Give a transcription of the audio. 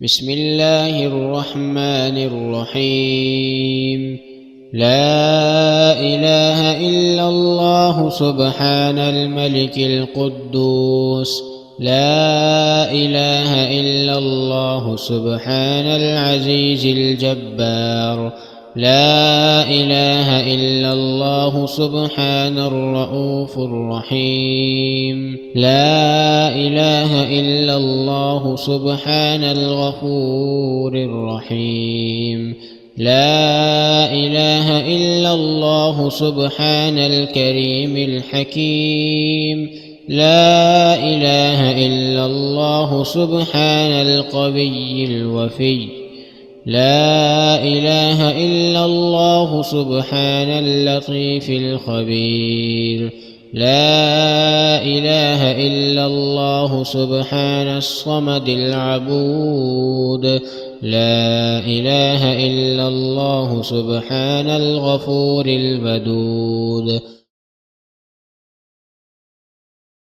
بسم الله الرحمن الرحيم. لا إله إلا الله سبحان الملك القدوس. لا إله إلا الله سبحان العزيز الجبار. لا إله إلا الله سبحان الرؤوف الرحيم. لا إله إلا الله سبحان الغفور الرحيم. لا إله إلا الله سبحان الكريم الحكيم. لا إله إلا الله سبحان القوي الوفي. لا إله إلا الله سبحان اللطيف الخبير. لا إله إلا الله سبحان الصمد العبود. لا إله إلا الله سبحان الغفور الودود.